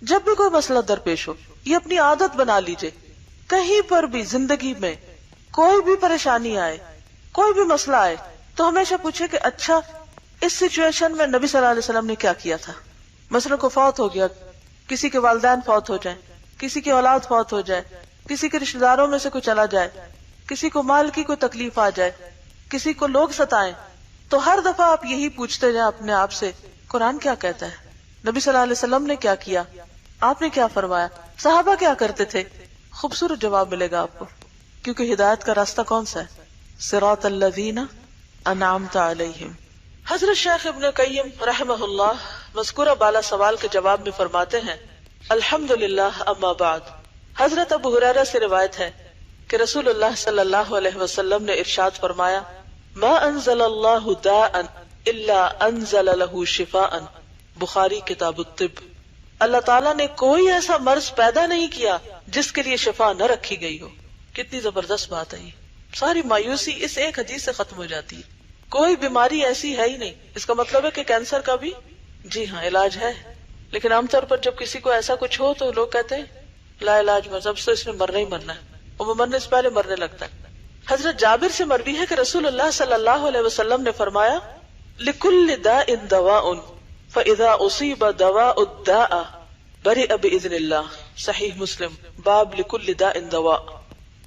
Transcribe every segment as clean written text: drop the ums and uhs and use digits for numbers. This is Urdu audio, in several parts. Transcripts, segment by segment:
جب بھی کوئی مسئلہ درپیش ہو، یہ اپنی عادت بنا لیجئے، کہیں پر بھی زندگی میں کوئی بھی پریشانی آئے، کوئی بھی مسئلہ آئے تو ہمیشہ پوچھے کہ اچھا اس سچویشن میں نبی صلی اللہ علیہ وسلم نے کیا کیا تھا. مثلا کو فوت ہو گیا، کسی کے والدین فوت ہو جائیں، کسی کی اولاد فوت ہو جائے، کسی کے رشتہ داروں میں سے کوئی چلا جائے، کسی کو مال کی کوئی تکلیف آ جائے، کسی کو لوگ ستائیں، تو ہر دفعہ آپ یہی پوچھتے جائیں اپنے آپ سے قرآن کیا کہتا ہے، نبی صلی اللہ علیہ وسلم نے کیا کیا، آپ نے کیا فرمایا، صحابہ کیا کرتے تھے. خوبصورت جواب ملے گا آپ کو، کیونکہ ہدایت کا راستہ کون سا ہے؟ صراط الذین انعمت علیہم. حضرت شیخ ابن قیم رحمہ اللہ مذکورہ بالا سوال کے جواب میں فرماتے ہیں الحمدللہ اما بعد. حضرت ابو ہریرہ سے روایت ہے کہ رسول اللہ صلی اللہ علیہ وسلم نے ارشاد فرمایا ما انزل اللہ داء الا انزل له شفاء. بخاری کتاب الطب. اللہ تعالیٰ نے کوئی ایسا مرض پیدا نہیں کیا جس کے لیے شفا نہ رکھی گئی ہو. کتنی زبردست بات ہے یہ. ساری مایوسی اس ایک حدیث سے ختم ہو جاتی ہے. کوئی بیماری ایسی ہے ہی نہیں. اس کا مطلب ہے کہ کینسر کا بھی جی ہاں علاج ہے، لیکن عام طور پر جب کسی کو ایسا کچھ ہو تو لوگ کہتے ہیں لا علاج مذہب سے، اس نے مرنا ہی مرنا ہے، اور وہ مرنے سے پہلے مرنے لگتا ہے. حضرت جابر سے مروی ہے کہ رسول اللہ صلی اللہ علیہ وسلم نے فرمایا لکل داء دواء فاذا اصیب دواء الداء برئ باذن اللہ. صحیح مسلم باب لکل داء دواء.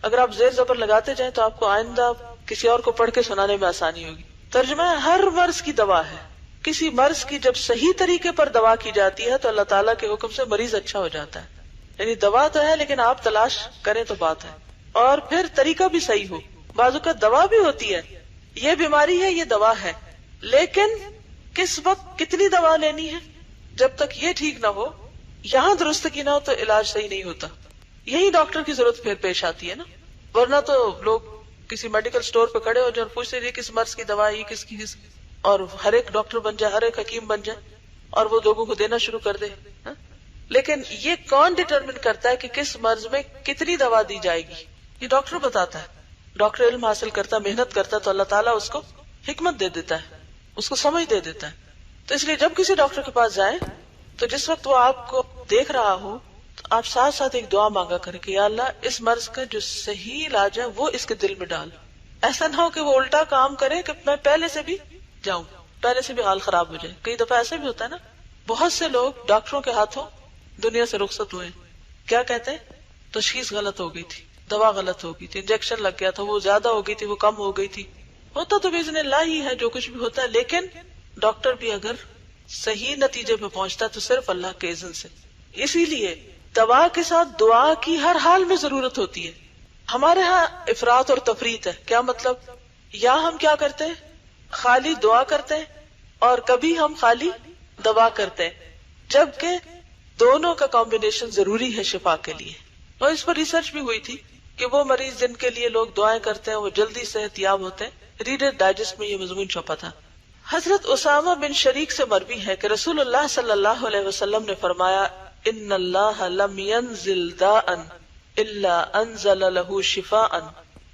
اگر آپ زیر زبر لگاتے جائیں تو آپ کو آئندہ کسی اور کو پڑھ کے سنانے میں آسانی ہوگی. ترجمہ ہے ہر مرض کی دوا ہے. کسی مرض کی جب صحیح طریقے پر دوا کی جاتی ہے تو اللہ تعالیٰ کے حکم سے مریض اچھا ہو جاتا ہے. یعنی دوا تو ہے لیکن آپ تلاش کریں تو بات ہے، اور پھر طریقہ بھی صحیح ہو. بازو کا دوا بھی ہوتی ہے، یہ بیماری ہے یہ دوا ہے، لیکن کس وقت کتنی دوا لینی ہے، جب تک یہ ٹھیک نہ ہو، یہاں درستگی نہ ہو تو علاج صحیح نہیں ہوتا. یہی ڈاکٹر کی ضرورت پھر پیش آتی ہے نا. ورنہ تو لوگ کسی میڈیکل سٹور پہ کھڑے ہو جائے اور پوچھتے رہے کس مرض کی دوا ہے، کس کی اور ہر ایک ڈاکٹر بن جائے، ہر ایک حکیم بن جائے اور وہ لوگوں کو دینا شروع کر دے. لیکن یہ کون ڈٹرمن کرتا ہے کہ کس مرض میں کتنی دوا دی جائے گی؟ یہ ڈاکٹر بتاتا ہے. ڈاکٹر علم حاصل کرتا، محنت کرتا تو اللہ تعالیٰ اس کو حکمت دے دیتا ہے، اس کو سمجھ دے دیتا ہے. تو اس لیے جب کسی ڈاکٹر کے پاس جائیں تو جس وقت وہ آپ کو دیکھ رہا ہو تو آپ ساتھ ساتھ ایک دعا مانگا کریں کہ یا اللہ اس مرض کا جو صحیح علاج ہے وہ اس کے دل میں ڈال. ایسا نہ ہو کہ وہ الٹا کام کرے کہ میں پہلے سے بھی جاؤں، پہلے سے بھی حال خراب ہو جائے. کئی دفعہ ایسے بھی ہوتا ہے نا، بہت سے لوگ ڈاکٹروں کے ہاتھوں دنیا سے رخصت ہوئے. کیا کہتے ہیں؟ تشخیص غلط ہو گئی تھی، دوا غلط ہو گئی تھی، انجیکشن لگ گیا تھا، وہ زیادہ ہو گئی تھی، وہ کم ہو گئی تھی. ہوتا تو باذن اللہ ہی ہے جو کچھ بھی ہوتا ہے، لیکن ڈاکٹر بھی اگر صحیح نتیجے پہ پہنچتا تو صرف اللہ کے اذن سے. اسی لیے دوا کے ساتھ دعا کی ہر حال میں ضرورت ہوتی ہے. ہمارے ہاں افراط اور تفریط ہے. کیا مطلب؟ یا ہم کیا کرتے ہیں؟ خالی دعا کرتے ہیں، اور کبھی ہم خالی دوا کرتے ہیں، جبکہ دونوں کا کمبینیشن ضروری ہے شفا کے لیے. اور اس پر ریسرچ بھی ہوئی تھی کہ وہ مریض جن کے لیے لوگ دعائیں کرتے ہیں وہ جلدی صحت یاب ہوتے ہیں. ریڈر ڈائجسٹ میں یہ مضمون چھپا تھا. حضرت اسامہ بن شریک سے مروی ہے کہ رسول اللہ صلی اللہ علیہ وسلم نے فرمایا ان اللہ لم ينزل داء الا انزل له شفاء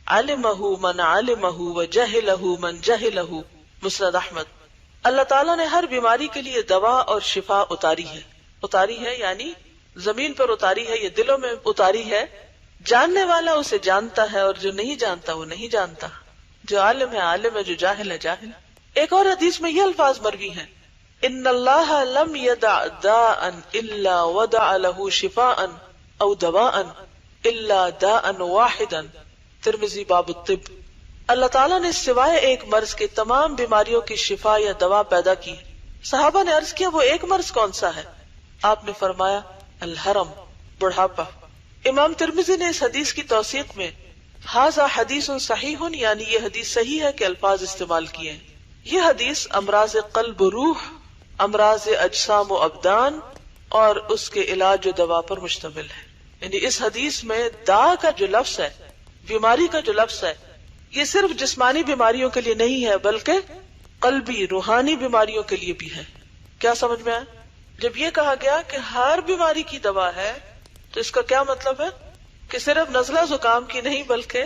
علمه من علمه وجهله من جهله. مسند احمد. اللہ تعالیٰ نے ہر بیماری کے لیے دوا اور شفا اتاری ہے. اتاری ہے یعنی زمین پر اتاری ہے، یہ دلوں میں اتاری ہے. جاننے والا اسے جانتا ہے اور جو نہیں جانتا وہ نہیں جانتا. جو عالم ہے عالم ہے، جو جاہل ہے جاہل. ایک اور حدیث میں یہ الفاظ مروی ہیں ان اللہ لم يدع داء الا وضع له شفاء او دواء الا داء واحدا. ترمذی باب الطب. اللہ تعالیٰ نے سوائے ایک مرض کے تمام بیماریوں کی شفا یا دوا پیدا کی. صحابہ نے عرض کیا وہ ایک مرض کون سا ہے؟ آپ نے فرمایا الحرم، بڑھاپا. امام ترمذی نے اس حدیث کی توثیق میں ھذا حدیث صحیح یعنی یہ حدیث صحیح ہے کے الفاظ استعمال کیے ہیں. یہ حدیث امراض قلب و روح، امراض اجسام و ابدان اور اس کے علاج و دوا پر مشتمل ہے. یعنی اس حدیث میں دا کا جو لفظ ہے، بیماری کا جو لفظ ہے، یہ صرف جسمانی بیماریوں کے لیے نہیں ہے بلکہ قلبی روحانی بیماریوں کے لیے بھی ہے. کیا سمجھ میں آیا؟ جب یہ کہا گیا کہ ہر بیماری کی دوا ہے تو اس کا کیا مطلب ہے کہ صرف نزلہ زکام کی نہیں بلکہ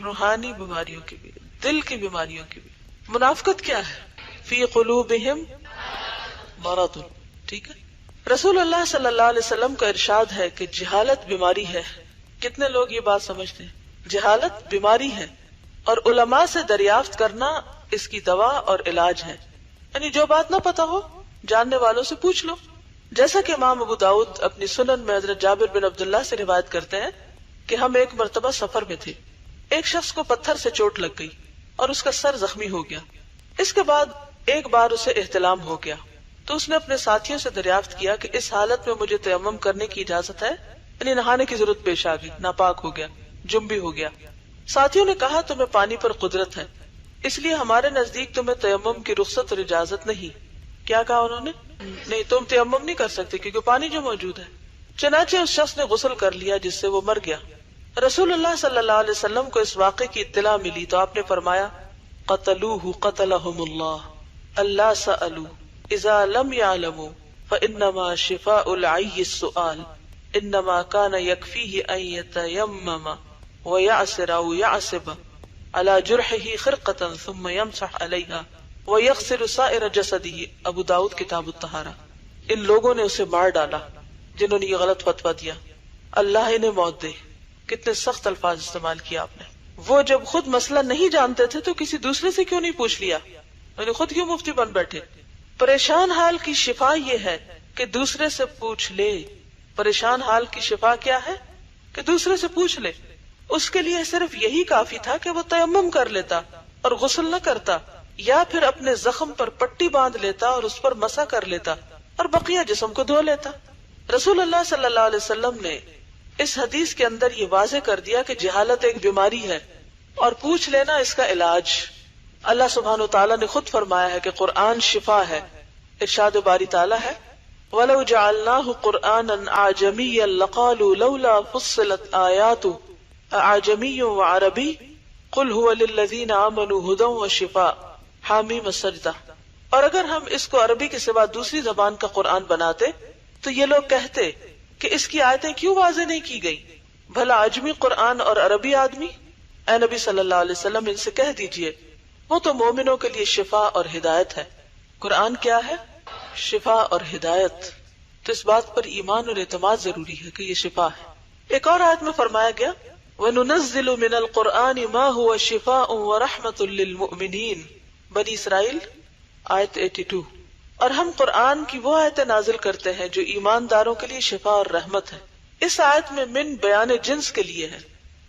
روحانی بیماریوں کی بھی، دل کی بیماریوں کی بھی. منافقت کیا ہے؟ فی قلوبہم مرض. ٹھیک ہے، رسول اللہ صلی اللہ علیہ وسلم کا ارشاد ہے کہ جہالت بیماری ہے. کتنے لوگ یہ بات سمجھتے ہیں؟ جہالت بیماری ہے اور علماء سے دریافت کرنا اس کی دوا اور علاج ہے. یعنی جو بات نہ پتا ہو جاننے والوں سے پوچھ لو. جیسا کہ امام ابو داؤد اپنی سنن میں حضرت جابر بن عبداللہ سے روایت کرتے ہیں کہ ہم ایک مرتبہ سفر میں تھے. ایک شخص کو پتھر سے چوٹ لگ گئی اور اس کا سر زخمی ہو گیا. اس کے بعد ایک بار اسے احتلام ہو گیا تو اس نے اپنے ساتھیوں سے دریافت کیا کہ اس حالت میں مجھے تیمم کرنے کی اجازت ہے؟ یعنی نہانے کی ضرورت پیش آ گئی، ناپاک ہو گیا، جنبی ہو گیا. ساتھیوں نے کہا تمہیں پانی پر قدرت ہے، اس لیے ہمارے نزدیک تمہیں تیمم کی رخصت اور اجازت نہیں. کیا کہا انہوں نے؟ نہیں، تم تیمم نہیں کر سکتے کیونکہ پانی جو موجود ہے. چنانچہ اس شخص نے غسل کر لیا جس سے وہ مر گیا. رسول اللہ صلی اللہ علیہ وسلم کو اس واقعے کی اطلاع ملی تو آپ نے فرمایا قتلوہ قتلہم اللہ اللہ سألوا اذا لم يعلموا فانما شفاء العی السؤال انما كان يكفيه ان يتيمم ويعصر او يعصب على جرحه خرقة ثم يمسح عليها ويغسل سائر جسده. ابو داؤد کتاب الطہارہ. ان لوگوں نے اسے مار ڈالا جنہوں نے یہ غلط فتویٰ دیا، اللہ انہیں موت دے. کتنے سخت الفاظ استعمال کیا آپ نے. وہ جب خود مسئلہ نہیں جانتے تھے تو کسی دوسرے سے کیوں نہیں پوچھ لیا؟ یعنی خود کیوں مفتی بن بیٹھے؟ پریشان حال کی شفا یہ ہے کہ دوسرے سے پوچھ لے. پریشان حال کی شفا کیا ہے؟ کہ دوسرے سے پوچھ لے. اس کے لیے صرف یہی کافی تھا کہ وہ تیمم کر لیتا اور غسل نہ کرتا، یا پھر اپنے زخم پر پٹی باندھ لیتا اور اس پر مسح کر لیتا اور بقیہ جسم کو دھو لیتا. رسول اللہ صلی اللہ علیہ وسلم نے اس حدیث کے اندر یہ واضح کر دیا کہ جہالت ایک بیماری ہے اور پوچھ لینا اس کا علاج. اللہ سبحانہ وتعالیٰ نے خود فرمایا ہے کہ قرآن شفا ہے. ارشاد باری تعالیٰ ہے وَلَوْ جَعَلْنَاهُ قُرْآنًا أَعْجَمِيًّا لَقَالُوا لَوْلَا فُصِّلَتْ آيَاتُهُ أَعْجَمِيٌّ وَعَرَبِيٌّ قُلْ هُوَ لِلَّذِينَ آمَنُوا هُدًى وَشِفَاءٌ حامیم السجدہ. اور اگر ہم اس کو عربی کے سوا دوسری زبان کا قرآن بناتے تو یہ لوگ کہتے کہ اس کی آیتیں کیوں واضح نہیں کی گئی؟ بھلا عجمی قرآن اور عربی آدمی؟ اے نبی صلی اللہ علیہ وسلم ان سے کہہ دیجئے وہ تو مومنوں کے لیے شفا اور ہدایت ہے. قرآن کیا ہے؟ شفا اور ہدایت. تو اس بات پر ایمان اور اعتماد ضروری ہے کہ یہ شفا ہے. ایک اور آیت میں فرمایا گیا وَنُنَزِّلُ مِنَ الْقُرْآنِ مَا هُوَ شِفَاءٌ وَرَحْمَةٌ لِّلْمُؤْمِنِينَ بنی اسرائیل آیت 82. اور ہم قرآن کی وہ آیتیں نازل کرتے ہیں جو ایمانداروں کے لیے شفا اور رحمت ہے. اس آیت میں من بیان جنس کے لیے ہے،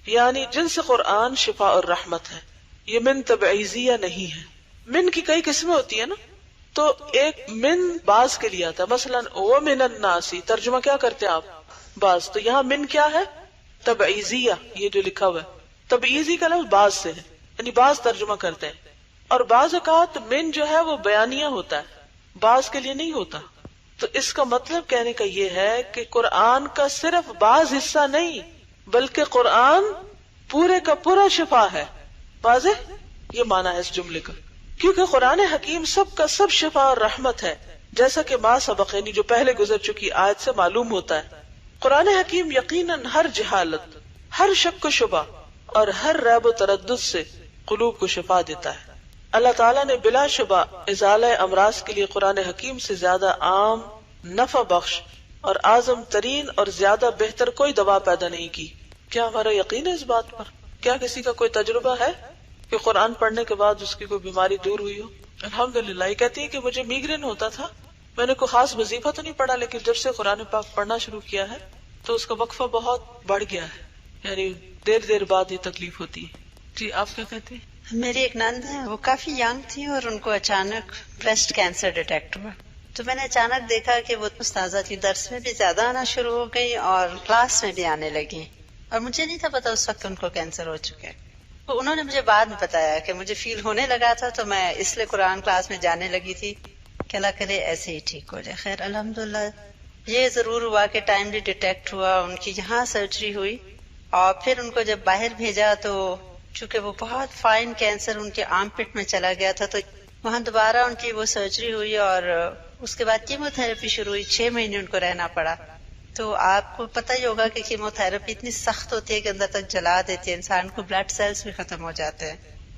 یعنی جنس قرآن شفا اور رحمت ہے. یہ من تبعیضیہ نہیں ہے. من کی کئی قسمیں ہوتی ہیں نا، تو ایک من بعض کے لیے آتا ہے. مثلا وَمِنَ النَّاسِ ترجمہ کیا کرتے ہیں آپ؟ بعض. تو یہاں من کیا ہے؟ تبعیضیہ. یہ جو لکھا ہوا ہے تبعیضی کا لفظ بعض سے ہے، یعنی بعض ترجمہ کرتے ہیں. اور بعض اوقات من جو ہے وہ بیانیہ ہوتا ہے، بعض کے لیے نہیں ہوتا. تو اس کا مطلب کہنے کا یہ ہے کہ قرآن کا صرف بعض حصہ نہیں بلکہ قرآن پورے کا پورا شفا ہے. واضح یہ معنی ہے اس جملے کا، کیونکہ قرآن حکیم سب کا سب شفا اور رحمت ہے، جیسا کہ ما سبق یعنی جو پہلے گزر چکی آیت سے معلوم ہوتا ہے. قرآن حکیم یقیناً ہر جہالت، ہر شک و شبہ اور ہر ریب و تردد سے قلوب کو شفا دیتا ہے. اللہ تعالیٰ نے بلا شبہ ازالہ امراض کے لیے قرآن حکیم سے زیادہ عام، نفع بخش اور اعظم ترین اور زیادہ بہتر کوئی دوا پیدا نہیں کی. کیا ہمارا یقین ہے اس بات پر؟ کیا کسی کا کوئی تجربہ ہے کہ قرآن پڑھنے کے بعد اس کی کوئی بیماری دور ہوئی ہو؟ الحمدللہ. یہ کہتی ہے کہ مجھے میگرین ہوتا تھا، میں نے کوئی خاص وظیفہ تو نہیں پڑھا، لیکن جب سے قرآن پاک پڑھنا شروع کیا ہے تو اس کا وقفہ بہت بڑھ گیا ہے، یعنی دیر بعد یہ تکلیف ہوتی ہے. جی آپ کیا کہتے ہیں؟ میری ایک نند ہے، وہ کافی ینگ تھی اور ان کو اچانک بریسٹ کینسر ڈیٹیکٹ ہوا. تو میں نے اچانک دیکھا کہ وہ استاذہ کی درس میں بھی زیادہ آنا شروع ہو گئی اور کلاس میں بھی آنے لگی، اور مجھے نہیں تھا پتا اس وقت ان کو کینسر ہو چکا ہے. تو انہوں نے مجھے بعد میں بتایا کہ مجھے فیل ہونے لگا تھا تو میں اس لیے قرآن کلاس میں جانے لگی تھی کہ اللہ کرے ایسے ہی ٹھیک ہو جائے. خیر الحمدللہ یہ ضرور ہوا کہ ٹائملی ڈیٹیکٹ ہوا. ان کی یہاں سرجری ہوئی اور پھر ان کو جب باہر بھیجا تو چونکہ وہ بہت فائن کینسر ان کے آرم پٹ میں چلا گیا تھا تو وہاں دوبارہ ان کی وہ سرجری ہوئی اور اس کے بعد کیمو تھراپی شروع ہوئی. 6 مہینے ان کو رہنا پڑا. تو آپ کو پتہ ہی ہوگا کہ کیمو تھراپی اتنی سخت ہوتی ہے کہ اندر تک جلا دیتی ہے، انسان کو بلڈ سیلز بھی ختم ہو جاتے ہیں.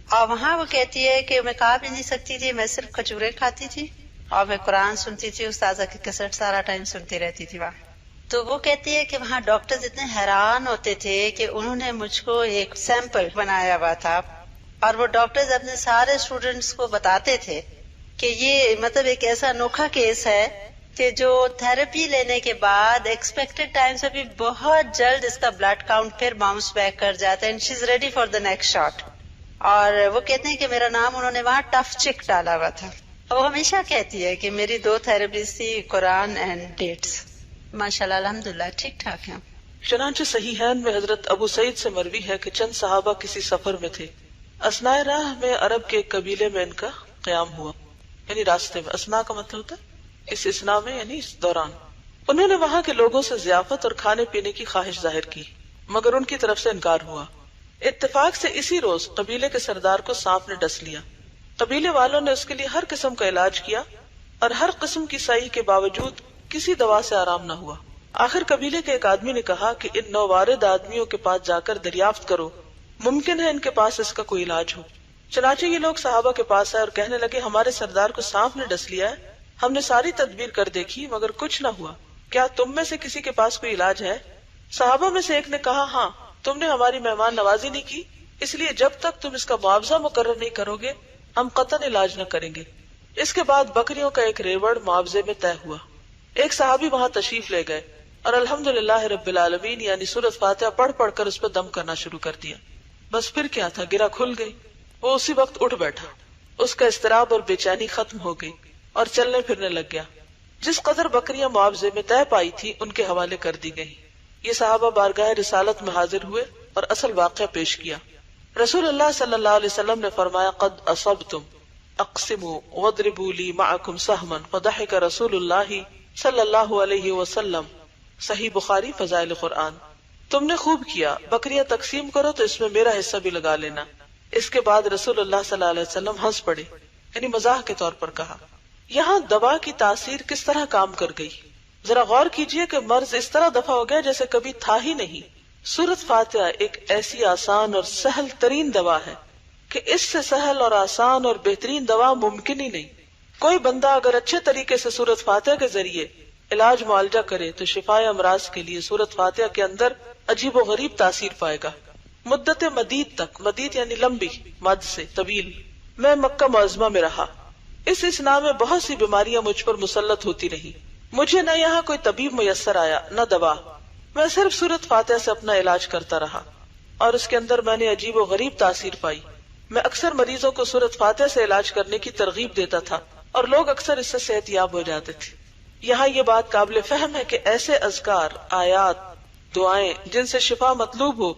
اور وہاں وہ کہتی ہے کہ میں کھا بھی نہیں سکتی تھی، میں صرف کھجوریں کھاتی تھی اور میں قرآن سنتی تھی، استاذہ کی کیسٹ سارا ٹائم سنتی رہتی تھی وہاں. تو وہ کہتی ہے کہ وہاں ڈاکٹرز اتنے حیران ہوتے تھے کہ انہوں نے مجھ کو ایک سیمپل بنایا ہوا تھا، اور وہ ڈاکٹرز اپنے سارے اسٹوڈینٹس کو بتاتے تھے کہ یہ مطلب ایک ایسا انوکھا کیس ہے کہ جو تھراپی لینے کے بعد ایکسپیکٹڈ ٹائم سے بھی بہت جلد اس کا بلڈ کاؤنٹ پھر باؤنس بیک کر جاتا ہے، and she is ready for the next shot. اور وہ کہتے ہیں کہ میرا نام انہوں نے وہاں ٹف چک ڈالا ہوا تھا. وہ ہمیشہ کہتی ہے کہ میری 2 تھراپیز تھی، قرآن اینڈ ڈیٹس. ماشاءاللہ الحمدللہ ٹھیک ٹھاک ہیں. چنانچہ صحیحین میں حضرت ابو سعید سے مروی ہے کہ چند صحابہ کسی سفر میں تھے، اثناء راہ میں عرب کے ایک قبیلے میں ان کا قیام ہوا، یعنی راستے میں. اثناء کا مطلب ہوتا ہے اس اثناء میں، یعنی اس دوران. انہوں نے وہاں کے لوگوں سے ضیافت اور کھانے پینے کی خواہش ظاہر کی، مگر ان کی طرف سے انکار ہوا. اتفاق سے اسی روز قبیلے کے سردار کو سانپ نے ڈس لیا. قبیلے والوں نے اس کے لیے ہر قسم کا علاج کیا اور ہر قسم کی سعی کے باوجود کسی دوا سے آرام نہ ہوا. آخر قبیلے کے ایک آدمی نے کہا کہ ان نووارد آدمیوں کے پاس جا کر دریافت کرو، ممکن ہے ان کے پاس اس کا کوئی علاج ہو. چنانچہ یہ لوگ صحابہ کے پاس آئے اور کہنے لگے، ہمارے سردار کو سانپ نے ڈس لیا ہے، ہم نے ساری تدبیر کر دیکھی مگر کچھ نہ ہوا، کیا تم میں سے کسی کے پاس کوئی علاج ہے؟ صحابہ میں سے ایک نے کہا، ہاں، تم نے ہماری مہمان نوازی نہیں کی، اس لیے جب تک تم اس کا معاوضہ مقرر نہیں کرو گے ہم قطعاً علاج نہ کریں گے. اس کے بعد بکریوں کا ایک ریوڑ معاوضے میں طے ہوا. ایک صحابی وہاں تشریف لے گئے اور الحمدللہ رب العالمین یعنی سورۃ فاتحہ پڑھ پڑھ کر اس پہ دم کرنا شروع کر دیا. بس پھر کیا تھا، گرہ کھل گئی. وہ اسی وقت اٹھ بیٹھا، اس کا اضطراب اور بے چینی ختم ہو گئی اور چلنے پھرنے لگ گیا. جس قدر بکریاں معاوضے میں طے پائی تھی ان کے حوالے کر دی گئی. یہ صحابہ بارگاہ رسالت میں حاضر ہوئے اور اصل واقعہ پیش کیا. رسول اللہ صلی اللہ علیہ وسلم نے فرمایا، قد اصبتم اقسموا واضربوا لی معکم سہما فضحک رسول اللہ صلی اللہ علیہ وسلم. صحیح بخاری فضائل قرآن. تم نے خوب کیا، بکریاں تقسیم کرو تو اس میں میرا حصہ بھی لگا لینا. اس کے بعد رسول اللہ صلی اللہ علیہ وسلم ہنس پڑے، یعنی مزاح کے طور پر کہا. یہاں دوا کی تاثیر کس طرح کام کر گئی، ذرا غور کیجئے کہ مرض اس طرح دفع ہو گیا جیسے کبھی تھا ہی نہیں. سورۃ فاتحہ ایک ایسی آسان اور سہل ترین دوا ہے کہ اس سے سہل اور آسان اور بہترین دوا ممکن ہی نہیں. کوئی بندہ اگر اچھے طریقے سے سورۃ فاتحہ کے ذریعے علاج معالجہ کرے تو شفائے امراض کے لیے سورۃ فاتحہ کے اندر عجیب و غریب تاثیر پائے گا. مدت مدید تک، مدید یعنی لمبی، مد سے طویل، میں مکہ معظمہ میں رہا. اس اثناء میں بہت سی بیماریاں مجھ پر مسلط ہوتی رہی. مجھے نہ یہاں کوئی طبیب میسر آیا نہ دوا. میں صرف سورۃ فاتحہ سے اپنا علاج کرتا رہا اور اس کے اندر میں نے عجیب و غریب تاثیر پائی. میں اکثر مریضوں کو سورۃ فاتحہ سے علاج کرنے کی ترغیب دیتا تھا اور لوگ اکثر اس سے صحت یاب ہو جاتے تھے. یہاں یہ بات قابل فہم ہے کہ ایسے اذکار، آیات، دعائیں جن سے شفا مطلوب ہو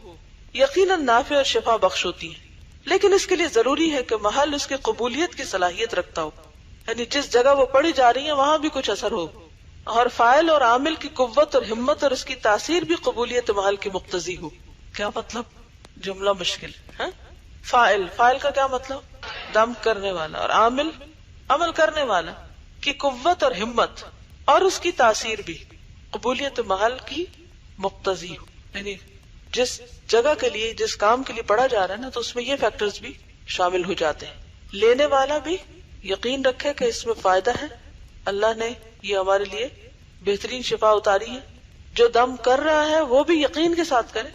یقیناً نافع اور شفا بخش ہوتی ہیں، لیکن اس کے لیے ضروری ہے کہ محل اس کی قبولیت کی صلاحیت رکھتا ہو، یعنی جس جگہ وہ پڑھی جا رہی ہیں وہاں بھی کچھ اثر ہو، اور فاعل اور عامل کی قوت اور ہمت اور اس کی تاثیر بھی قبولیت محل کی مقتضی ہو. کیا مطلب؟ جملہ مشکل ہے. فاعل کا کیا مطلب؟ دم کرنے والا، اور عامل عمل کرنے والا کی قوت اور ہمت اور اس کی تاثیر بھی قبولیت محل کی مقتضی ہو. یعنی جس جگہ کے لیے، جس کام کے لیے پڑھا جا رہا ہے نا، تو اس میں یہ فیکٹرز بھی شامل ہو جاتے ہیں. لینے والا بھی یقین رکھے کہ اس میں فائدہ ہے، اللہ نے یہ ہمارے لیے بہترین شفا اتاری ہے. جو دم کر رہا ہے وہ بھی یقین کے ساتھ کرے،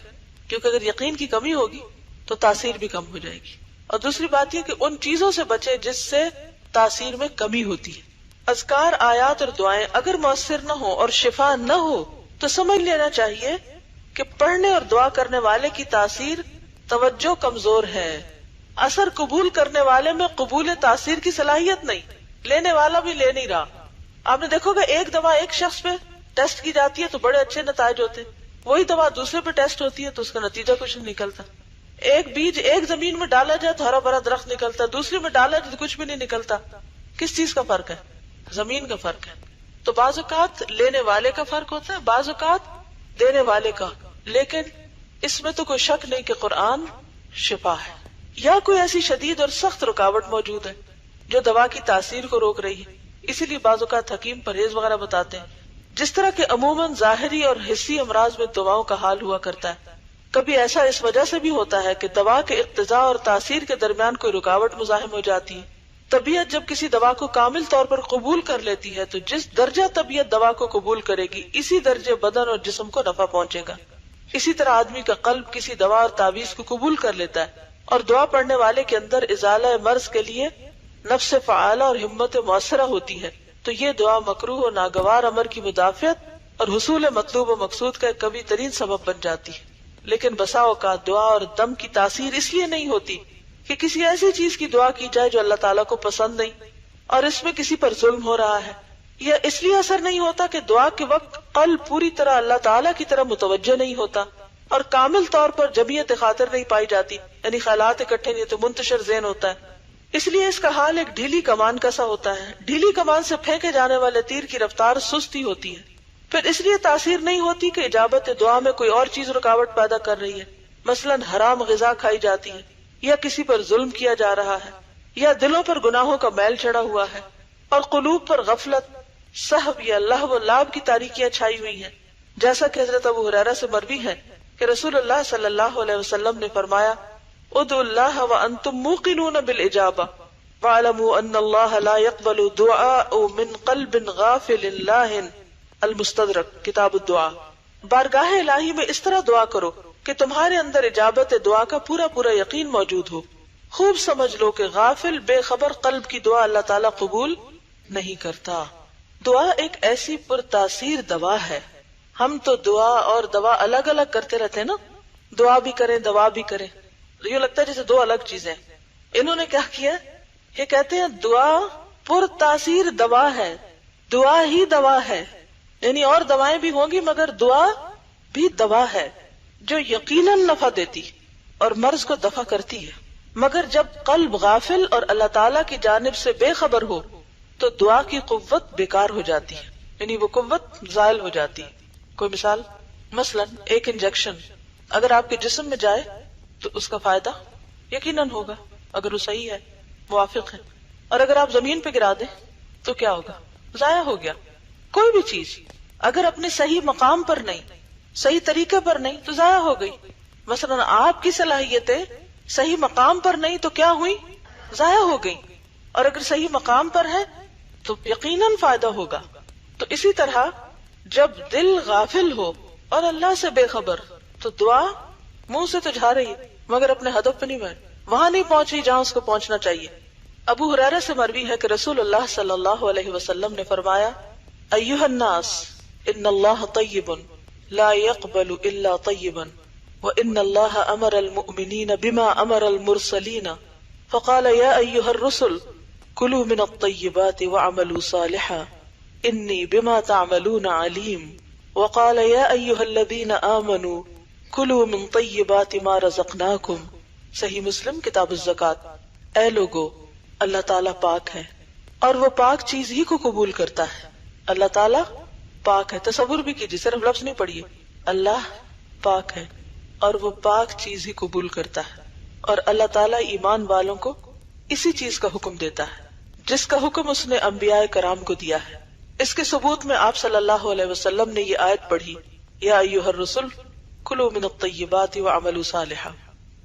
کیونکہ اگر یقین کی کمی ہوگی تو تاثیر بھی کم ہو جائے گی. اور دوسری بات یہ کہ ان چیزوں سے بچے جس سے تاثیر میں کمی ہوتی ہے. اذکار، آیات اور دعائیں اگر مؤثر نہ ہو اور شفا نہ ہو تو سمجھ لینا چاہیے کہ پڑھنے اور دعا کرنے والے کی تاثیر، توجہ کمزور ہے. اثر قبول کرنے والے میں قبول تاثیر کی صلاحیت نہیں، لینے والا بھی لے نہیں رہا. آپ نے دیکھو گا ایک دوا ایک شخص پہ ٹیسٹ کی جاتی ہے تو بڑے اچھے نتائج ہوتے ہیں، وہی دوا دوسرے پہ ٹیسٹ ہوتی ہے تو اس کا نتیجہ کچھ نہیں نکلتا. ایک بیج ایک زمین میں ڈالا جائے تو ہرا بھرا درخت نکلتا ہے، دوسری میں ڈالا جائے تو کچھ بھی نہیں نکلتا. کس چیز کا فرق ہے؟ زمین کا فرق ہے. تو بعض اوقات لینے والے کا فرق ہوتا ہے، بعض اوقات دینے والے کا. لیکن اس میں تو کوئی شک نہیں کہ قرآن شفا ہے. یا کوئی ایسی شدید اور سخت رکاوٹ موجود ہے جو دوا کی تاثیر کو روک رہی ہے. اسی لیے بعض اوقات حکیم پرہیز وغیرہ بتاتے ہیں، جس طرح کہ عموماً ظاہری اور حسی امراض میں دواؤں کا حال ہوا کرتا ہے. کبھی ایسا اس وجہ سے بھی ہوتا ہے کہ دوا کے اقتضاء اور تاثیر کے درمیان کوئی رکاوٹ مزاحم ہو جاتی ہے، طبیعت جب کسی دوا کو کامل طور پر قبول کر لیتی ہے تو جس درجہ طبیعت دوا کو قبول کرے گی اسی درجے بدن اور جسم کو نفع پہنچے گا. اسی طرح آدمی کا قلب کسی دوا اور تعویذ کو قبول کر لیتا ہے اور دعا پڑھنے والے کے اندر ازالہ مرض کے لیے نفس فعالہ اور ہمت مؤثرہ ہوتی ہے تو یہ دعا مکروہ اور ناگوار امر کی مدافعت اور حصول مطلوب و مقصود کا ایک قوی ترین سبب بن جاتی ہے. لیکن بسا اوقات دعا اور دم کی تاثیر اس لیے نہیں ہوتی کہ کسی ایسی چیز کی دعا کی جائے جو اللہ تعالیٰ کو پسند نہیں اور اس میں کسی پر ظلم ہو رہا ہے، یا اس لیے اثر نہیں ہوتا کہ دعا کے وقت قلب پوری طرح اللہ تعالیٰ کی طرف متوجہ نہیں ہوتا اور کامل طور پر جمعیت خاطر نہیں پائی جاتی، یعنی خیالات اکٹھے نہیں تو منتشر ذہن ہوتا ہے. اس لیے اس کا حال ایک ڈھیلی کمان کا سا ہوتا ہے. ڈھیلی کمان سے پھینکے جانے والے تیر کی رفتار سستی ہوتی ہے، پھر اس لیے تاثیر نہیں ہوتی کہ اجابت دعا میں کوئی اور چیز رکاوٹ پیدا کر رہی ہے، مثلا حرام غذا کھائی جاتی ہے، یا کسی پر ظلم کیا جا رہا ہے، یا دلوں پر گناہوں کا میل چڑھا ہوا ہے اور قلوب پر غفلت، سہو یا لہو و لعب کی تاریکیاں چھائی ہوئی ہیں. جیسا کہ حضرت ابو ہریرہ سے مروی ہے کہ رسول اللہ صلی اللہ علیہ وسلم نے فرمایا ادعوا اللہ وانتم موقنون بالإجابہ واعلموا ان اللہ لا يقبل دعاء من قلب غافل لاہ. المستدرک کتاب الدعا. بارگاہ الہی میں اس طرح دعا کرو کہ تمہارے اندر اجابت دعا کا پورا پورا یقین موجود ہو. خوب سمجھ لو کہ غافل بے خبر قلب کی دعا اللہ تعالیٰ قبول نہیں کرتا. دعا ایک ایسی پرتاثیر دوا ہے. ہم تو دعا اور دوا الگ الگ کرتے رہتے ہیں نا، دعا بھی کریں دوا بھی کریں، یہ لگتا ہے جیسے دو الگ چیزیں. انہوں نے کیا کیا، یہ کہتے ہیں دعا پرتاثیر دوا ہے، دعا ہی دوا ہے، یعنی اور دوائیں بھی ہوں گی مگر دعا بھی دوا ہے جو یقیناً نفع دیتی اور مرض کو دفع کرتی ہے. مگر جب قلب غافل اور اللہ تعالیٰ کی جانب سے بے خبر ہو تو دعا کی قوت بیکار ہو جاتی ہے، یعنی وہ قوت زائل ہو جاتی ہے. کوئی مثال، مثلا ایک انجیکشن اگر آپ کے جسم میں جائے تو اس کا فائدہ یقیناً ہوگا اگر وہ صحیح ہے، موافق ہے، اور اگر آپ زمین پہ گرا دیں تو کیا ہوگا، ضائع ہو گیا. کوئی بھی چیز اگر اپنے صحیح مقام پر نہیں، صحیح طریقے پر نہیں تو ضائع ہو گئی. مثلا آپ کی صلاحیتیں صحیح مقام پر نہیں تو کیا ہوئی، ضائع ہو گئی، اور اگر صحیح مقام پر ہے تو یقیناً فائدہ ہوگا. تو اسی طرح جب دل غافل ہو اور اللہ سے بے خبر تو دعا منہ سے تو جا رہی ہے مگر اپنے ہدف پہ نہیں وہاں نہیں پہنچ رہی جہاں اس کو پہنچنا چاہیے. ابو ہریرہ سے مروی ہے کہ رسول اللہ صلی اللہ علیہ وسلم نے فرمایا ایھا الناس ان اللہ طیب لا يقبل الا طیبا وان اللہ امر المؤمنین بما امر المرسلین فقال یا ایھا الرسل کلوا من الطیبات واعملوا صالحا انی بما تعملون علیم وقال یا ایھا الذین آمنوا کلوا من طیبات ما رزقناکم. صحیح مسلم کتاب الزکوٰۃ. اے لوگو اللہ تعالیٰ پاک ہے اور وہ پاک چیز ہی کو قبول کرتا ہے. اللہ تعالیٰ پاک ہے، تصور بھی کیجیے، صرف لفظ نہیں پڑھیے، اللہ پاک ہے اور وہ پاک چیز ہی قبول کرتا ہے. اور اللہ تعالیٰ ایمان والوں کو اسی چیز کا حکم دیتا ہے جس کا حکم اس نے انبیاء کرام کو دیا ہے. اس کے ثبوت میں آپ صلی اللہ علیہ وسلم نے یہ آیت پڑھی یا ایھا الرسل کلوا من الطیبات واعملوا صالحا،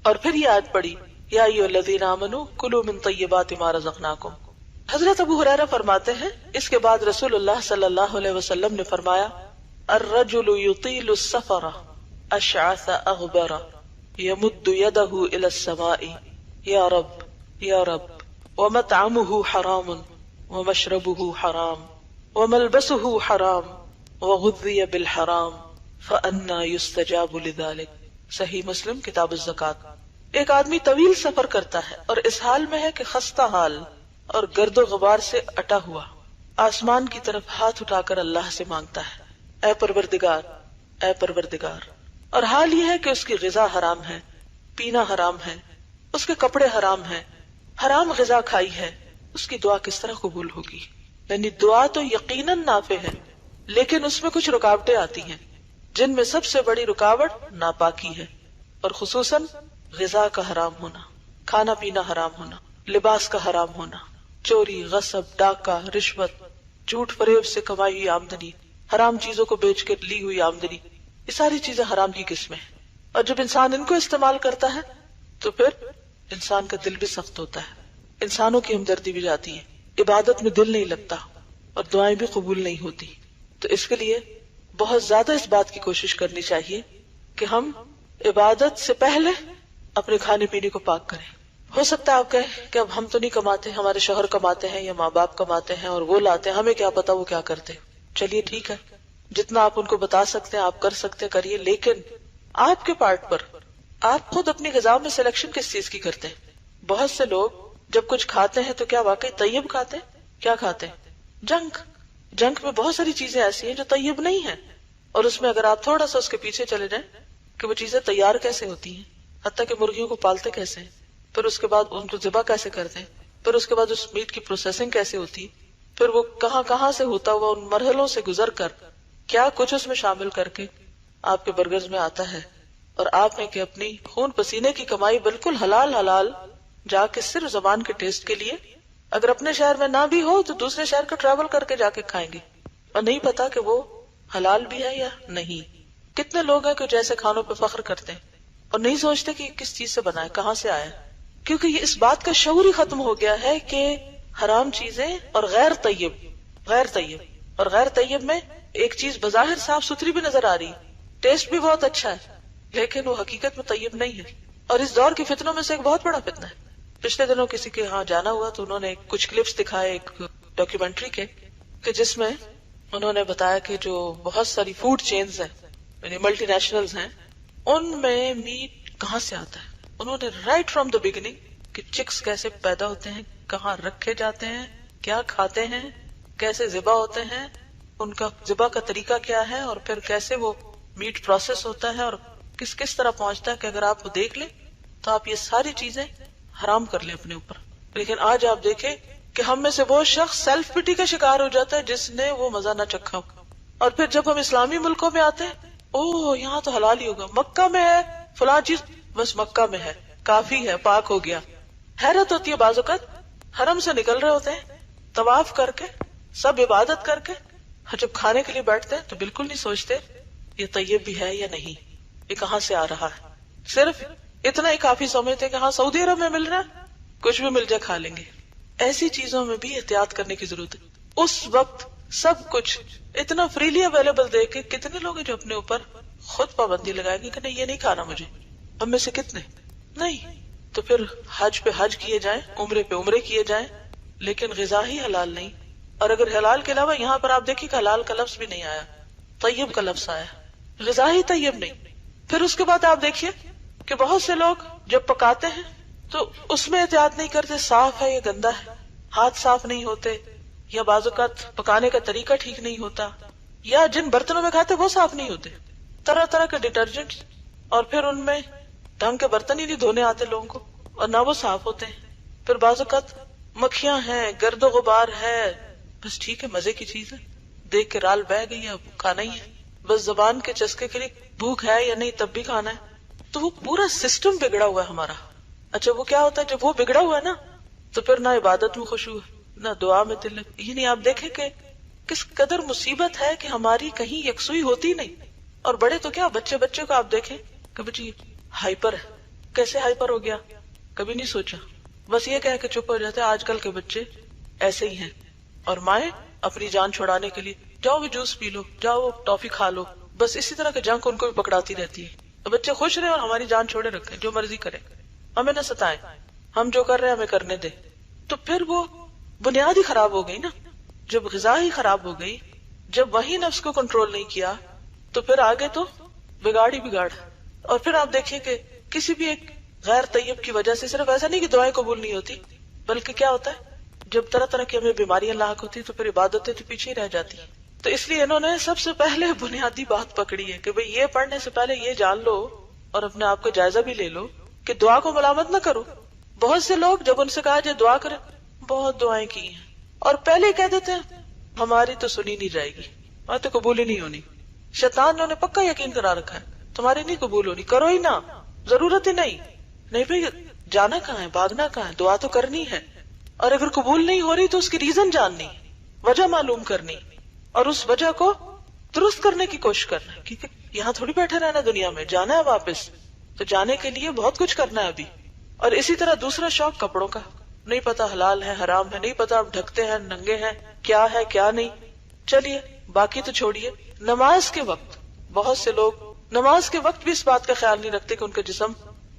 اور پھر یہ آیت پڑھی یا ایھا الذین آمنوا کلوا من طیبات ما رزقناکم. حضرت ابو ہریرہ فرماتے ہیں اس کے بعد رسول اللہ صلی اللہ علیہ وسلم نے فرمایا الرجل یطیل السفر اشعث اغبر یمد یدہ الی السماء یا رب یا رب ومطعمہ حرام ومشربہ حرام وملبسہ حرام وغذی بالحرام فأنا یستجاب لذلک. صحیح مسلم کتاب الزکوٰۃ. ایک آدمی طویل سفر کرتا ہے اور اس حال میں ہے کہ خستہ حال اور گرد و غبار سے اٹا ہوا آسمان کی طرف ہاتھ اٹھا کر اللہ سے مانگتا ہے اے پروردگار اے پروردگار، اور حال یہ ہے کہ اس کی غذا حرام ہے، پینا حرام ہے، اس کے کپڑے حرام ہیں، حرام غذا کھائی ہے. اس کی دعا کس طرح قبول ہوگی؟ یعنی دعا تو یقیناً نافع ہے لیکن اس میں کچھ رکاوٹیں آتی ہیں جن میں سب سے بڑی رکاوٹ ناپاکی ہے، اور خصوصاً غذا کا حرام ہونا، کھانا پینا حرام ہونا، لباس کا حرام ہونا، چوری، غصب، ڈاکہ، رشوت، جھوٹ فریب سے کمائی ہوئی آمدنی، حرام چیزوں کو بیچ کے لی ہوئی آمدنی، یہ ساری چیزیں حرام کی قسمیں ہیں. اور جب انسان ان کو استعمال کرتا ہے تو پھر انسان کا دل بھی سخت ہوتا ہے انسانوں کی ہمدردی بھی جاتی ہے، عبادت میں دل نہیں لگتا اور دعائیں بھی قبول نہیں ہوتی. تو اس کے لیے بہت زیادہ اس بات کی کوشش کرنی چاہیے کہ ہم عبادت سے پہلے اپنے کھانے پینے کو پاک کریں. ہو سکتا ہے آپ کہیں کہ اب ہم تو نہیں کماتے، ہمارے شوہر کماتے ہیں یا ماں باپ کماتے ہیں اور وہ لاتے ہیں، ہمیں کیا پتا وہ کیا کرتے. چلیے ٹھیک ہے، جتنا آپ ان کو بتا سکتے ہیں آپ کر سکتے ہیں کریے، لیکن آپ کے پارٹ پر آپ خود اپنی غذا میں سلیکشن کس چیز کی کرتے ہیں. بہت سے لوگ جب کچھ کھاتے ہیں تو کیا واقعی طیب کھاتے ہیں؟ کیا کھاتے ہیں؟ جنک میں بہت ساری چیزیں ایسی ہیں جو طیب نہیں ہیں، اور اس میں اگر آپ تھوڑا سا اس کے پیچھے چلے جائیں کہ وہ چیزیں تیار کیسے ہوتی ہیں، حتیٰ کہ مرغیوں کو پالتے کیسے ہیں، پھر اس کے بعد ان کو ذبح کیسے کرتے ہیں، پھر اس کے بعد اس میٹ کی پروسیسنگ کیسے ہوتی ہے، پھر وہ کہاں سے ہوتا ہوا ان مرحلوں سے گزر کر کیا کچھ اس میں شامل کر کے آپ کے برگرز میں آتا ہے. اور آپ نے کہ اپنی خون پسینے کی کمائی بالکل حلال جا کے صرف زبان کے ٹیسٹ کے لیے، اگر اپنے شہر میں نہ بھی ہو تو دوسرے شہر کا ٹریول کر کے جا کے کھائیں گے اور نہیں پتا کہ وہ حلال بھی ہے یا نہیں. کتنے لوگ ہیں کہ جیسے کھانوں پہ فخر کرتے ہیں اور نہیں سوچتے کہ یہ کس چیز سے بنا ہے، کہاں سے آیا ہے، کیونکہ یہ اس بات کا شعور ہی ختم ہو گیا ہے کہ حرام چیزیں اور غیر طیب میں ایک چیز بظاہر صاف ستھری بھی نظر آ رہی ہے، ٹیسٹ بھی بہت اچھا ہے، لیکن وہ حقیقت میں طیب نہیں ہے. اور اس دور کے فتنوں میں سے ایک بہت بڑا فتنہ ہے. پچھلے دنوں کسی کے ہاں جانا ہوا تو انہوں نے کچھ کلپس دکھائے ایک ڈاکیومنٹری کے، کہ جس میں انہوں نے بتایا کہ جو بہت ساری فوڈ چینز ہیں یعنی ملٹی نیشنلز ہیں، ان میں میٹ کہاں سے آتا ہے. انہوں نے رائٹ فرام دا بگننگ کہ چکس کیسے پیدا ہوتے ہیں، کہاں رکھے جاتے ہیں، کیا کھاتے ہیں، کیسے ذبح ہوتے ہیں، ان کا ذبح کا طریقہ کیا ہے، اور پھر کیسے وہ میٹ پروسیس ہوتا ہے اور کس طرح پہنچتا ہے کہ اگر آپ وہ دیکھ لیں تو آپ یہ ساری چیزیں حرام کر لیں اپنے اوپر. لیکن آج آپ دیکھیں کہ ہم میں سے وہ شخص سیلف پٹی کا شکار ہو جاتا ہے جس نے وہ مزہ نہ چکھا ہو، اور پھر جب ہم اسلامی ملکوں میں آتے ہیں اوہ یہاں تو حلال ہی ہوگا، مکہ میں ہے فلاں چیز، بس مکہ میں ہے کافی ہے، پاک ہو گیا. حیرت ہوتی ہے بعض اوقات حرم سے نکل رہے ہوتے ہیں طواف کر کے سب عبادت کر کے، جب کھانے کے لیے بیٹھتے ہیں تو بالکل نہیں سوچتے یہ طیب بھی ہے یا نہیں، یہ کہاں سے آ رہا ہے. صرف اتنا ہی کافی سمجھتے ہیں کہ ہاں سعودی عرب میں مل رہا ہے، کچھ بھی مل جائے کھا لیں گے. ایسی چیزوں میں بھی احتیاط کرنے کی ضرورت ہے. اس وقت سب کچھ اتنا فریلی اویلیبل دیکھ کے کتنے لوگ ہیں جو اپنے اوپر خود پابندی لگائیں گے کہ نہیں یہ نہیں کھانا مجھے. ہم میں سے کتنے نہیں. تو پھر حج پہ حج کیے جائیں، عمرے پہ عمرے کیے جائیں، لیکن غذا ہی حلال نہیں. اور اگر حلال کے علاوہ یہاں پر آپ دیکھیں کہ حلال کا لفظ بھی نہیں آیا، طیب کا لفظ آیا، غذا ہی طیب نہیں. پھر اس کے بعد آپ دیکھیے کہ بہت سے لوگ جب پکاتے ہیں تو اس میں احتیاط نہیں کرتے صاف ہے یا گندا ہے، ہاتھ صاف نہیں ہوتے، یا بعض اوقات پکانے کا طریقہ ٹھیک نہیں ہوتا، یا جن برتنوں میں کھاتے وہ صاف نہیں ہوتے، طرح طرح کے ڈٹرجنٹ، اور پھر ان میں ڈھنگ کے برتن ہی نہیں دھونے آتے لوگوں کو اور نہ وہ صاف ہوتے ہیں. پھر بعض اوقات مکھیاں ہیں، گرد و غبار ہے، بس ٹھیک ہے مزے کی چیز ہے، دیکھ کے رال بہ گئی ہے، کھانا ہی ہے، بس زبان کے چسکے کے لیے بھوک ہے یا نہیں تب بھی کھانا ہے. تو وہ پورا سسٹم بگڑا ہوا ہے ہمارا. اچھا وہ کیا ہوتا ہے جب وہ بگڑا ہوا ہے نا تو پھر نہ عبادت میں خشوع ہے نہ دعا میں دل. یعنی آپ دیکھیں کہ کس قدر مصیبت ہے کہ ہماری کہیں یکسوئی ہوتی نہیں. اور بڑے تو کیا بچے کو آپ دیکھیں کہ بچی ہائپر ہے، کیسے ہائپر ہو گیا کبھی نہیں سوچا، بس یہ کہہ کے چپ ہو جاتے. آج کل کے بچے ایسے ہی ہیں. اور مائیں اپنی جان چھڑانے کے لیے جاؤ وہ جوس پی لو، جاؤ وہ ٹافی کھا لو، بس اسی طرح کے جنک ان کو بھی پکڑاتی رہتی ہے. بچے خوش رہے اور ہماری جان چھوڑے رکھے، جو مرضی کرے، ہمیں نہ ستائیں، ہم جو کر رہے ہیں ہمیں کرنے دے. تو پھر وہ بنیاد ہی خراب ہو گئی نا. جب غذا ہی خراب ہو گئی، جب وہی نفس کو کنٹرول نہیں کیا تو پھر آگے تو بگاڑ ہی بگاڑ. اور پھر آپ دیکھیں کہ کسی بھی ایک غیر طیب کی وجہ سے صرف ایسا نہیں کہ دعائیں قبول نہیں ہوتی، بلکہ کیا ہوتا ہے جب طرح طرح کی ہمیں بیماریاں لاحق ہوتی تو پھر عبادتیں تو پیچھے ہی رہ جاتی. تو اس لیے انہوں نے سب سے پہلے بنیادی بات پکڑی ہے کہ بھئی یہ پڑھنے سے پہلے یہ جان لو اور اپنے آپ کا جائزہ بھی لے لو کہ دعا کو ملامت نہ کرو. بہت سے لوگ جب ان سے کہا جائے دعا کرے، بہت دعائیں کی ہیں اور پہلے ہی کہہ دیتے ہیں ہماری تو سنی نہیں جائے گی، ہماری تو قبول ہی نہیں ہونی. شیطان نے انہیں پکا یقین کرا رکھا ہے تمہاری نہیں قبول ہونی، کرو ہی نہ، ضرورت ہی نہیں. نہیں بھئی جانا کہاں ہے، بھاگنا کہاں ہے، دعا تو کرنی ہے. اور اگر قبول نہیں ہو رہی تو اس کی ریزن جاننی، وجہ معلوم کرنی، اور اس وجہ کو درست کرنے کی کوشش کرنا. کیونکہ یہاں تھوڑی بیٹھے رہنا دنیا میں، جانا ہے واپس، تو جانے کے لیے بہت کچھ کرنا ہے ابھی. اور اسی طرح دوسرا شوق کپڑوں کا، نہیں پتا حلال ہے حرام ہے، نہیں پتا آپ ڈھکتے ہیں ننگے ہیں، کیا ہے کیا نہیں. چلیے باقی تو چھوڑیے، نماز کے وقت بہت سے لوگ نماز کے وقت بھی اس بات کا خیال نہیں رکھتے کہ ان کا جسم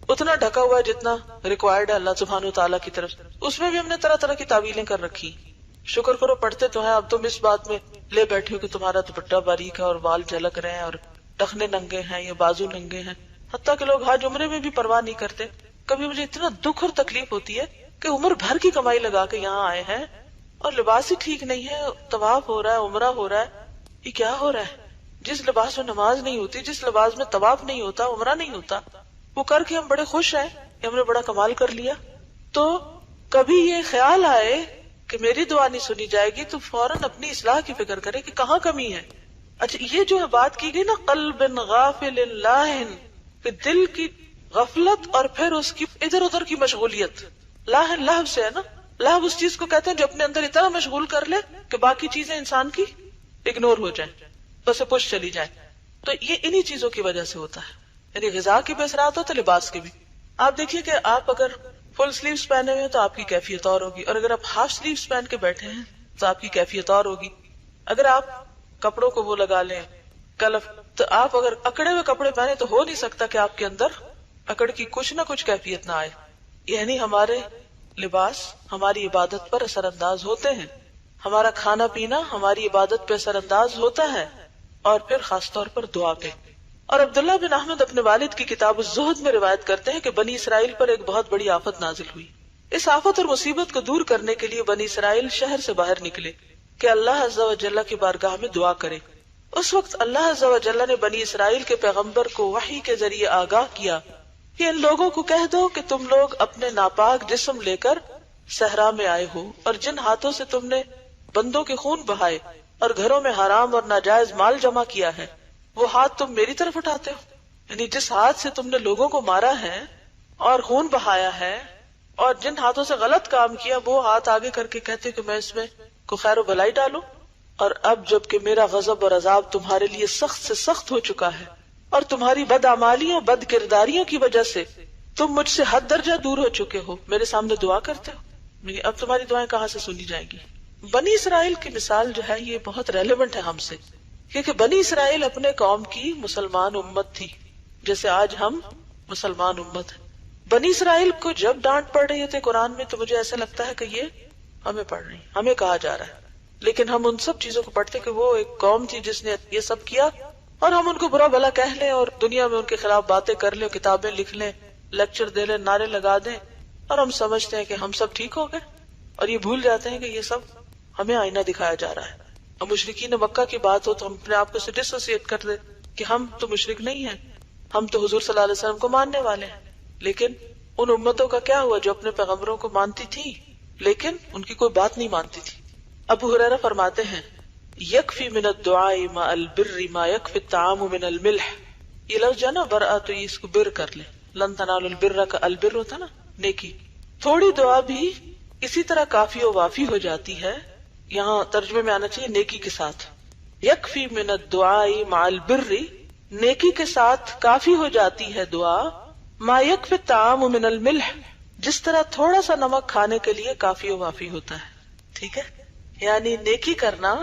اتنا ڈھکا ہوا ہے جتنا ریکوائرڈ ہے اللہ سبحانہ وتعالیٰ کی طرف. اس میں بھی ہم نے طرح طرح کی تعویلیں کر رکھی. شکر کرو پڑھتے تو ہیں، اب تم اس بات میں لے بیٹھے ہو کہ تمہارا دوپٹہ باریک ہے اور بال جھلک رہے ہیں اور ٹخنے ننگے ہیں یا بازو ننگے ہیں. حتیٰ کہ لوگ حج عمرے میں بھی پرواہ نہیں کرتے. کبھی مجھے اتنا دکھ اور تکلیف ہوتی ہے کہ عمر بھر کی کمائی لگا کے یہاں آئے ہیں اور لباس ہی ٹھیک نہیں ہے، طواف ہو رہا ہے، عمرہ ہو رہا ہے. یہ کیا ہو رہا ہے؟ جس لباس میں نماز نہیں ہوتی، جس لباس میں طواف نہیں ہوتا، عمرہ نہیں ہوتا، وہ کر کے ہم بڑے خوش ہیں کہ ہم نے بڑا کمال کر لیا. تو کبھی یہ خیال آئے کہ میری دعا نہیں سنی جائے گی تو فوراً اپنی اصلاح کی فکر کرے کہ کہاں کمی ہے. اچھا یہ جو بات کی گئی نا قلب غافل لاہن، کہ دل کی غفلت اور پھر اس کی ادھر ادھر کی مشغولیت. لاہن لہو سے ہے نا، لہو اس چیز کو کہتے ہیں جو اپنے اندر اتنا مشغول کر لے کہ باقی چیزیں انسان کی اگنور ہو جائیں، اسے پش چلی جائے. تو یہ انہی چیزوں کی وجہ سے ہوتا ہے. یعنی غذا کے بھی اثرات ہوتے، لباس کے بھی. آپ دیکھیے کہ آپ اگر فل سلیوز پہنے ہوئے تو آپ کی کیفیت اور ہوگی، اور اگر آپ ہاف سلیوز پہن کے بیٹھے ہیں تو آپ کی کیفیت اور ہوگی. اگر آپ کپڑوں کو وہ لگا لیں کلف، تو آپ اگر اکڑے ہوئے کپڑے پہنے تو ہو نہیں سکتا کہ آپ کے اندر اکڑ کی کچھ نہ کچھ کیفیت نہ آئے. یعنی ہمارے لباس ہماری عبادت پر اثر انداز ہوتے ہیں، ہمارا کھانا پینا ہماری عبادت پہ اثر انداز ہوتا ہے، اور پھر خاص طور پر دعا پہ. اور عبداللہ بن احمد اپنے والد کی کتاب الزہد میں روایت کرتے ہیں کہ بنی اسرائیل پر ایک بہت بڑی آفت نازل ہوئی. اس آفت اور مصیبت کو دور کرنے کے لیے بنی اسرائیل شہر سے باہر نکلے کہ اللہ عز و جل کی بارگاہ میں دعا کرے. اس وقت اللہ عز و جل نے بنی اسرائیل کے پیغمبر کو وحی کے ذریعے آگاہ کیا کہ ان لوگوں کو کہہ دو کہ تم لوگ اپنے ناپاک جسم لے کر صحرا میں آئے ہو، اور جن ہاتھوں سے تم نے بندوں کے خون بہائے اور گھروں میں حرام اور ناجائز مال جمع کیا ہے، وہ ہاتھ تم میری طرف اٹھاتے ہو. یعنی جس ہاتھ سے تم نے لوگوں کو مارا ہے اور خون بہایا ہے اور جن ہاتھوں سے غلط کام کیا، وہ ہاتھ آگے کر کے کہتے کہ میں اس میں کو خیر و بھلائی ڈالوں. اور اب جب کہ میرا غضب اور عذاب تمہارے لیے سخت سے سخت ہو چکا ہے اور تمہاری بدعمالیوں بد کرداریوں کی وجہ سے تم مجھ سے حد درجہ دور ہو چکے ہو، میرے سامنے دعا کرتے ہو، اب تمہاری دعائیں کہاں سے سنی جائیں گی. بنی اسرائیل کی مثال جو ہے یہ بہت ریلیونٹ ہے ہم سے، کیونکہ بنی اسرائیل اپنے قوم کی مسلمان امت تھی جیسے آج ہم مسلمان امت ہیں. بنی اسرائیل کو جب ڈانٹ پڑ رہی ہوتی قرآن میں تو مجھے ایسا لگتا ہے کہ یہ ہمیں پڑھ رہی، ہمیں کہا جا رہا ہے. لیکن ہم ان سب چیزوں کو پڑھتے کہ وہ ایک قوم تھی جس نے یہ سب کیا، اور ہم ان کو برا بھلا کہہ لیں اور دنیا میں ان کے خلاف باتیں کر لیں، کتابیں لکھ لیں، لیکچر دے لیں، نعرے لگا دیں، اور ہم سمجھتے ہیں کہ ہم سب ٹھیک ہو گئے، اور یہ بھول جاتے ہیں کہ یہ سب ہمیں آئینہ دکھایا جا رہا ہے. اور مشرکین مکہ کی بات ہو تو ہم اپنے آپ کو ڈس ایسوسیٹ کر دیں کہ ہم تو مشرک نہیں ہیں، ہم تو حضور صلی اللہ علیہ وسلم کو ماننے والے ہیں. لیکن ان امتوں کا کیا ہوا جو اپنے پیغمبروں کو مانتی تھی لیکن ان کی کوئی بات نہیں مانتی تھی. ابو ہریرہ فرماتے ہیں یکفی من الدعاء مع البر ما یکفی الطعام من الملح. یہ لفظ جو ہے نا برآ، تو یہ اس کو بر کر لیں، لن تنالوا البر کا البر ہوتا نا نیکی. تھوڑی دعا بھی اسی طرح کافی و وافی ہو جاتی ہے. یہاں ترجمے میں آنا چاہیے نیکی کے ساتھ. یکفی من الدعاء مع البر، نیکی کے ساتھ کافی ہو جاتی ہے دعا. ما یکفی الطعام من الملح، جس طرح تھوڑا سا نمک کھانے کے لیے کافی و وافی ہوتا ہے. ٹھیک ہے، یعنی نیکی کرنا،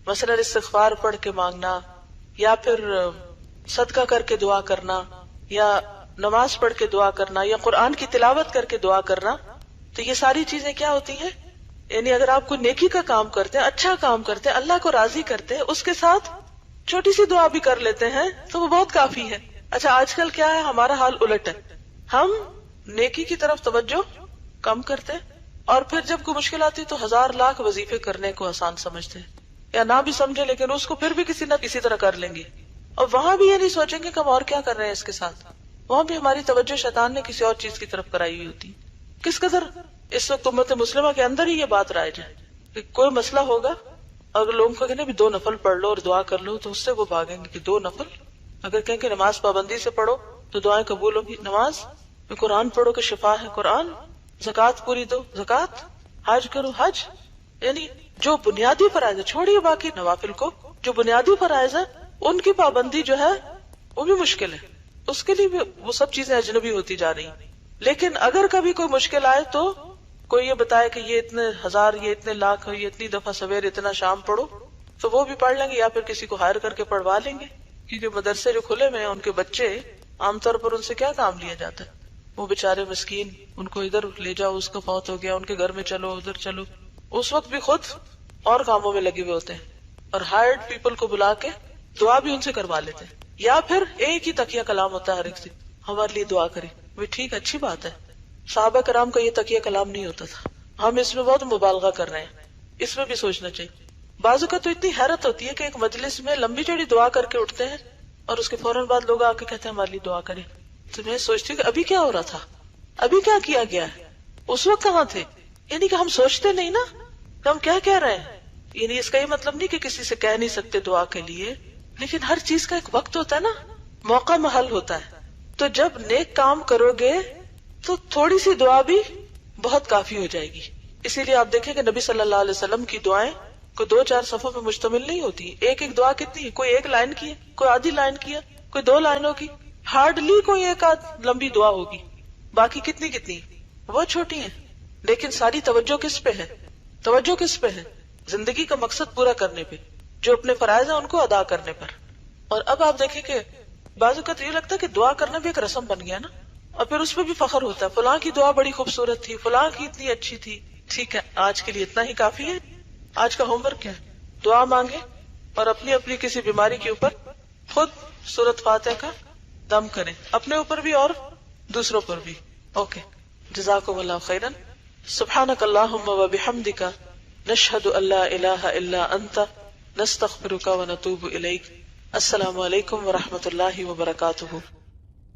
مثلا استغفار پڑھ کے مانگنا، یا پھر صدقہ کر کے دعا کرنا، یا نماز پڑھ کے دعا کرنا، یا قرآن کی تلاوت کر کے دعا کرنا، تو یہ ساری چیزیں کیا ہوتی ہیں؟ یعنی اگر آپ کوئی نیکی کا کام کرتے ہیں، اچھا کام کرتے ہیں، اللہ کو راضی کرتے ہیں، اس کے ساتھ چھوٹی سی دعا بھی کر لیتے ہیں تو وہ بہت کافی ہے. اچھا آج کل کیا ہے، ہمارا حال الٹ ہے، ہم نیکی کی طرف توجہ کم کرتے ہیں، اور پھر جب کوئی مشکل آتی تو 1000 لاکھ وظیفے کرنے کو آسان سمجھتے ہیں، یا نہ بھی سمجھے لیکن اس کو پھر بھی کسی نہ کسی طرح کر لیں گے. اور وہاں بھی یہ نہیں سوچیں گے کہ ہم اور کیا کر رہے ہیں اس کے ساتھ، وہاں بھی ہماری توجہ شیطان نے کسی اور چیز کی طرف کرائی ہوئی ہوتی. کس قدر اس وقت امت مسلمہ کے اندر ہی یہ بات رائج ہے کہ کوئی مسئلہ ہوگا، اگر لوگوں کو کہیں بھی 2 نفل پڑھ لو اور دعا کر لو تو اس سے وہ بھاگیں گے کہ 2 نفل. اگر کہیں کہ نماز پابندی سے پڑھو تو دعائیں قبول ہوگی، نماز میں قرآن پڑھو کہ شفا ہے قرآن، زکوٰۃ پوری دو زکوٰۃ، حج کرو حج. یعنی جو بنیادی فرائض ہے، چھوڑیے باقی نوافل کو، جو بنیادی فرائض ہے ان کی پابندی جو ہے وہ بھی مشکل ہے، اس کے لیے بھی وہ سب چیزیں اجنبی ہوتی جا رہی ہیں. لیکن اگر کبھی کوئی مشکل آئے تو کوئی یہ بتائے کہ یہ اتنے ہزار، یہ اتنے لاکھ، یہ اتنی دفعہ سویر اتنا شام پڑھو، تو وہ بھی پڑھ لیں گے، یا پھر کسی کو ہائر کر کے پڑھوا لیں گے، کیونکہ مدرسے جو کھلے ہوئے ہیں ان کے بچے عام طور پر ان سے کیا کام لیا جاتا ہے، وہ بےچارے مسکین، ان کو ادھر لے جاؤ، اس کا فوت ہو گیا، ان کے گھر میں چلو، ادھر چلو، اس وقت بھی خود اور کاموں میں لگے ہوئے ہوتے ہیں، اور ہائرڈ پیپل کو بلا کے دعا بھی ان سے کروا لیتے ہیں، یا پھر ایک ہی تکیہ کلام ہوتا ہے ہر ایک سے، ہمارے لیے دعا کرے، وہ ٹھیک اچھی بات ہے، صحابہ کرام کا یہ تکیہ کلام نہیں ہوتا تھا، ہم اس میں بہت مبالغہ کر رہے ہیں، اس میں بھی سوچنا چاہیے۔ بعض اوقات تو اتنی حیرت ہوتی ہے کہ ایک مجلس میں لمبی چوڑی دعا کر کے اٹھتے ہیں اور اس کے فوراً بعد لوگ آ کے کہتے ہیں ہمارے لیے دعا کریں، تو میں سوچتی ہوں کہ ابھی کیا ہو رہا تھا، ابھی کیا کیا گیا ہے، اس وقت کہاں تھے؟ یعنی کہ ہم سوچتے نہیں نا کہ ہم کیا کہہ رہے ہیں، یعنی اس کا یہ مطلب نہیں کہ کسی سے کہہ نہیں سکتے دعا کے لیے، لیکن ہر چیز کا ایک وقت ہوتا ہے نا، موقع محل ہوتا ہے، تو جب نیک کام کرو گے تو تھوڑی سی دعا بھی بہت کافی ہو جائے گی۔ اسی لیے آپ دیکھیں کہ نبی صلی اللہ علیہ وسلم کی دعائیں کوئی 2-4 صفحوں پہ مشتمل نہیں ہوتی، ایک ایک دعا کتنی ہے، کوئی ایک لائن کی ہے، کوئی آدھی لائن کی ہے، کوئی 2 لائنوں کی، ہارڈلی کوئی ایک آدھ لمبی دعا ہوگی، باقی کتنی وہ چھوٹی ہیں، لیکن ساری توجہ کس پہ ہے؟ توجہ کس پہ ہے؟ زندگی کا مقصد پورا کرنے پہ، جو اپنے فرائض ہیں ان کو ادا کرنے پر۔ اور اب آپ دیکھیں کہ بعض اوقات یہ لگتا ہے کہ دعا کرنا بھی ایک رسم بن گیا نا، اور پھر اس پہ بھی فخر ہوتا ہے، فلاں کی دعا بڑی خوبصورت تھی، فلاں کی اتنی اچھی تھی۔ ٹھیک ہے، آج کے لیے اتنا ہی کافی ہے۔ آج کا ہوم ورک کیا ہے؟ دعا مانگے اور اپنی اپنی کسی بیماری کے اوپر خود سورۃ فاتحہ کا دم کریں، اپنے اوپر بھی اور دوسروں پر بھی۔ اوکے، جزاکم اللہ خیرا۔ سبحانک اللہم و بحمدک، نشہد ان لا الہ الا انت، نستغفرک و نتوب الیک۔ السلام علیکم و رحمۃ اللہ وبرکاتہ۔